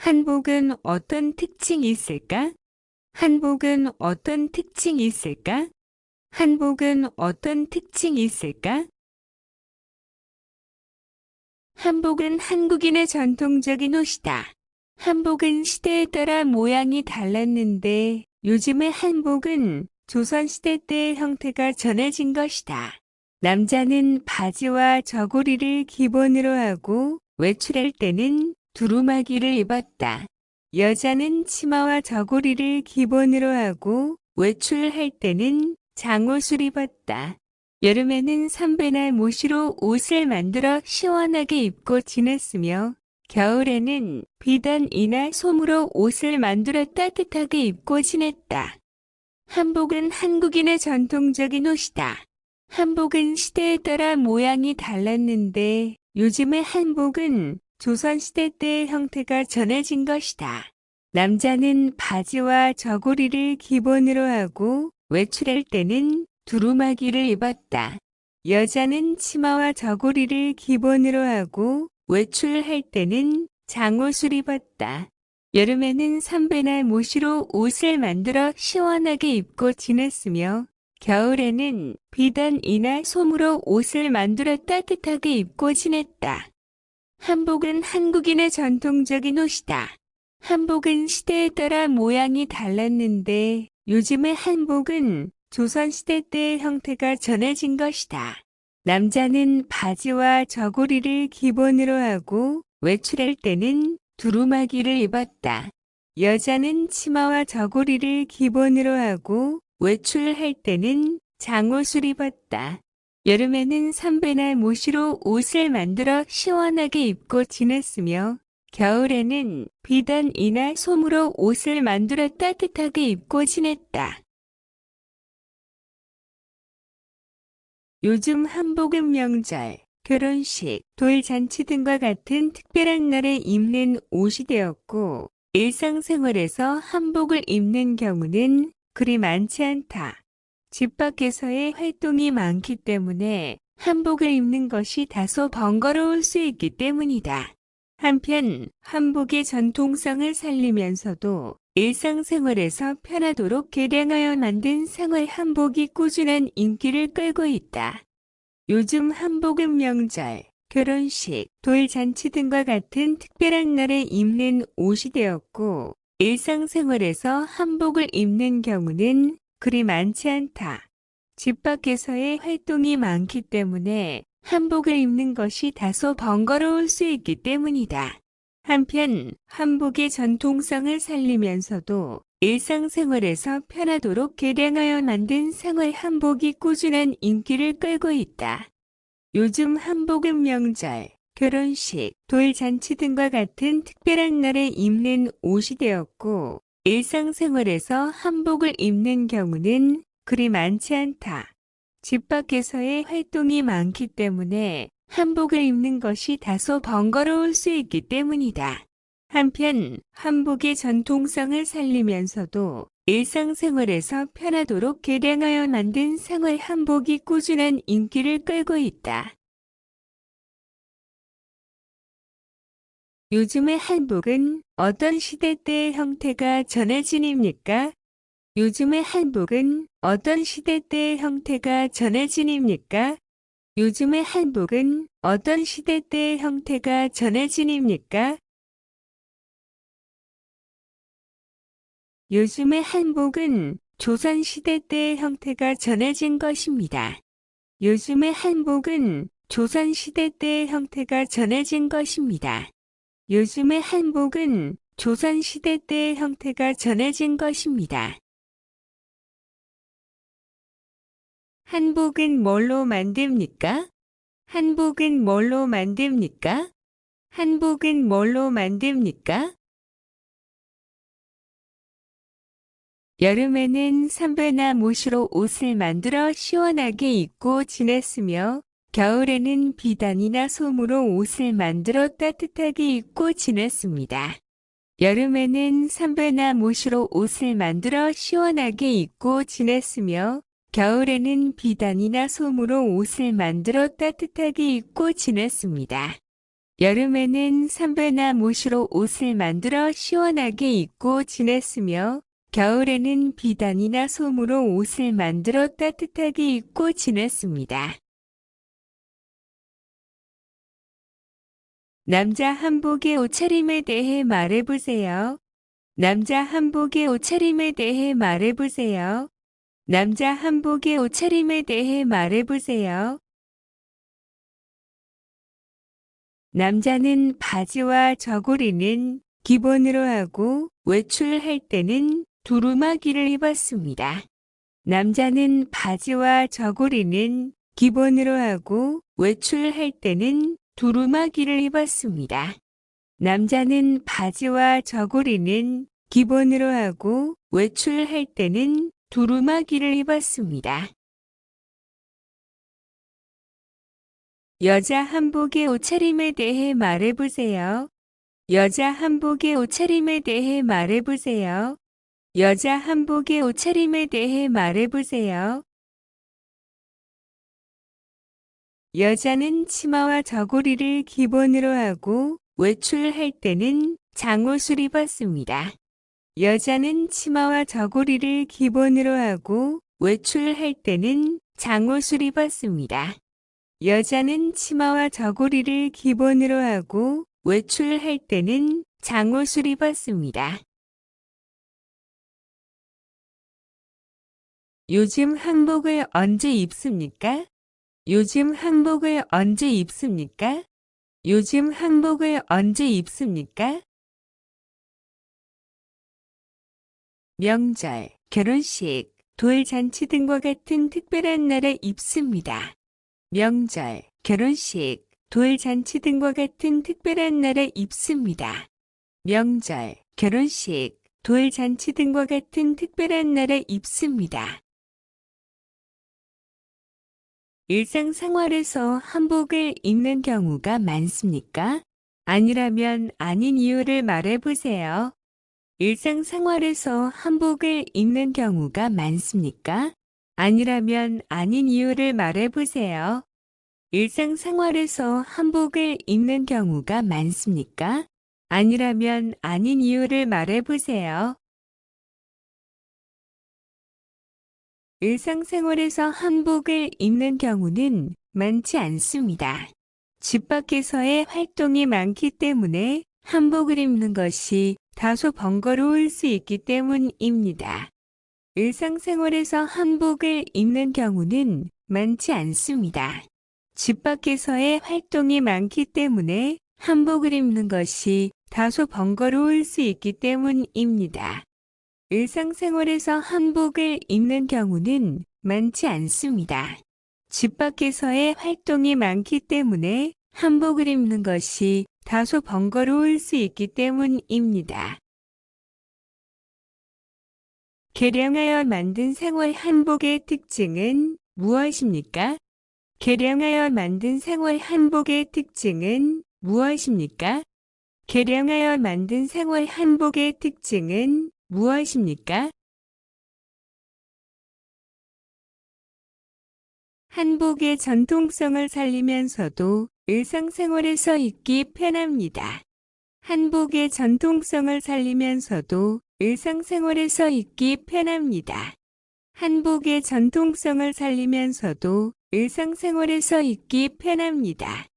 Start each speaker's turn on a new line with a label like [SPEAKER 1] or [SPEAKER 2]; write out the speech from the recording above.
[SPEAKER 1] 한복은 어떤 특징이 있을까? 한복은 어떤 특징이 있을까? 한복은 어떤 특징이 있을까? 한복은 한국인의 전통적인 옷이다. 한복은 시대에 따라 모양이 달랐는데 요즘의 한복은 조선시대 때의 형태가 전해진 것이다. 남자는 바지와 저고리를 기본으로 하고 외출할 때는 두루마기를 입었다. 여자는 치마와 저고리를 기본으로 하고 외출할 때는 장옷을 입었다. 여름에는 삼배나 모시로 옷을 만들어 시원하게 입고 지냈으며 겨울에는 비단이나 솜으로 옷을 만들어 따뜻하게 입고 지냈다. 한복은 한국인의 전통적인 옷이다. 한복은 시대에 따라 모양이 달랐는데 요즘의 한복은 조선시대 때의 형태가 전해진 것이다. 남자는 바지와 저고리를 기본으로 하고 외출할 때는 두루마기를 입었다. 여자는 치마와 저고리를 기본으로 하고 외출할 때는 장옷을 입었다. 여름에는 삼배나 모시로 옷을 만들어 시원하게 입고 지냈으며 겨울에는 비단이나 솜으로 옷을 만들어 따뜻하게 입고 지냈다. 한복은 한국인의 전통적인 옷이다. 한복은 시대에 따라 모양이 달랐는데 요즘의 한복은 조선시대 때의 형태가 전해진 것이다. 남자는 바지와 저고리를 기본으로 하고 외출할 때는 두루마기를 입었다. 여자는 치마와 저고리를 기본으로 하고 외출할 때는 장옷을 입었다. 여름에는 삼배나 모시로 옷을 만들어 시원하게 입고 지냈으며 겨울에는 비단이나 솜으로 옷을 만들어 따뜻하게 입고 지냈다. 요즘 한복은 명절, 결혼식, 돌잔치 등과 같은 특별한 날에 입는 옷이 되었고 일상생활에서 한복을 입는 경우는 그리 많지 않다. 집 밖에서의 활동이 많기 때문에 한복을 입는 것이 다소 번거로울 수 있기 때문이다. 한편 한복의 전통성을 살리면서도 일상생활에서 편하도록 개량하여 만든 생활 한복이 꾸준한 인기를 끌고 있다. 요즘 한복은 명절, 결혼식, 돌잔치 등과 같은 특별한 날에 입는 옷이 되었고 일상생활에서 한복을 입는 경우는 그리 많지 않다. 집 밖에서의 활동이 많기 때문에 한복을 입는 것이 다소 번거로울 수 있기 때문이다. 한편 한복의 전통성을 살리면서도 일상생활에서 편하도록 개량하여 만든 생활 한복이 꾸준한 인기를 끌고 있다. 요즘 한복은 명절, 결혼식, 돌잔치 등과 같은 특별한 날에 입는 옷이 되었고 일상생활에서 한복을 입는 경우는 그리 많지 않다. 집 밖에서의 활동이 많기 때문에 한복을 입는 것이 다소 번거로울 수 있기 때문이다. 한편 한복의 전통성을 살리면서도 일상생활에서 편하도록 개량하여 만든 생활 한복이 꾸준한 인기를 끌고 있다. 요즘의 한복은 어떤 시대 때의 형태가 전해진입니까? 요즘의 한복은 어떤 시대 때의 형태가 전해진입니까? 요즘의 한복은 어떤 시대 때의 형태가 전해진입니까? 요즘의 한복은 조선시대 때의 형태가 전해진 것입니다. 요즘의 한복은 조선시대 때의 형태가 전해진 것입니다. 요즘의 한복은 조선시대 때의 형태가 전해진 것입니다. 한복은 뭘로 만듭니까? 한복은 뭘로 만듭니까? 한복은 뭘로 만듭니까? 여름에는 삼배나 모시로 옷을 만들어 시원하게 입고 지냈으며 겨울에는 비단이나 솜으로 옷을 만들어 따뜻하게 입고 지냈습니다. 여름에는 삼배나 모시로 옷을 만들어 시원하게 입고 지냈으며 겨울에는 비단이나 솜으로 옷을 만들어 따뜻하게 입고 지냈습니다. 여름에는 삼배나 못으로 옷을 만들어 시원하게 입고 지냈으며 겨울에는 비단이나 솜으로 옷을 만들어 따뜻하게 입고 지냈습니다. 남자 한복의 옷차림에 대해 말해보세요. 남자 한복의 옷차림에 대해 말해보세요. 남자 한복의 옷차림에 대해 말해보세요. 남자는 바지와 저고리는 기본으로 하고 외출할 때는 두루마기를 입었습니다. 남자는 바지와 저고리는 기본으로 하고 외출할 때는 두루마기를 입었습니다. 남자는 바지와 저고리는 기본으로 하고 외출할 때는 두루마기를 입었습니다. 여자 한복의 옷차림에 대해 말해보세요. 여자 한복의 옷차림에 대해 말해보세요. 여자 한복의 옷차림에 대해 말해보세요. 여자는 치마와 저고리를 기본으로 하고 외출할 때는 장옷을 입었습니다. 여자는 치마와 저고리를 기본으로 하고 외출할 때는 장옷을 입었습니다. 여자는 치마와 저고리를 기본으로 하고 외출할 때는 장옷을 입었습니다. 요즘 한복을 언제 입습니까? 요즘 한복을 언제 입습니까? 요즘 한복을 언제 입습니까? 명절, 결혼식, 돌잔치 등과 같은 특별한 날에 입습니다. 명절, 결혼식, 돌잔치 등과 같은 특별한 날에 입습니다. 명절, 결혼식, 돌잔치 등과 같은 특별한 날에 입습니다. 일상생활에서 한복을 입는 경우가 많습니까? 아니라면 아닌 이유를 말해보세요. 일상생활에서 한복을 입는 경우가 많습니까? 아니라면 아닌 이유를 말해보세요. 일상생활에서 한복을 입는 경우가 많습니까? 아니라면 아닌 이유를 말해보세요. 일상생활에서 한복을 입는 경우는 많지 않습니다. 집 밖에서의 활동이 많기 때문에 한복을 입는 것이 다소 번거로울 수 있기 때문입니다. 일상생활에서 한복을 입는 경우는 많지 않습니다. 집 밖에서의 활동이 많기 때문에 한복을 입는 것이 다소 번거로울 수 있기 때문입니다. 일상생활에서 한복을 입는 경우는 많지 않습니다. 집 밖에서의 활동이 많기 때문에 한복을 입는 것이 다소 번거로울 수 있기 때문입니다. 개량하여 만든 생활 한복의 특징은 무엇입니까? 개량하여 만든 생활 한복의 특징은 무엇입니까? 개량하여 만든 생활 한복의 특징은 무엇입니까? 한복의 전통성을 살리면서도 일상생활에서 입기 편합니다. 한복의 전통성을 살리면서도 일상생활에서 입기 편합니다. 한복의 전통성을 살리면서도 일상생활에서 입기 편합니다.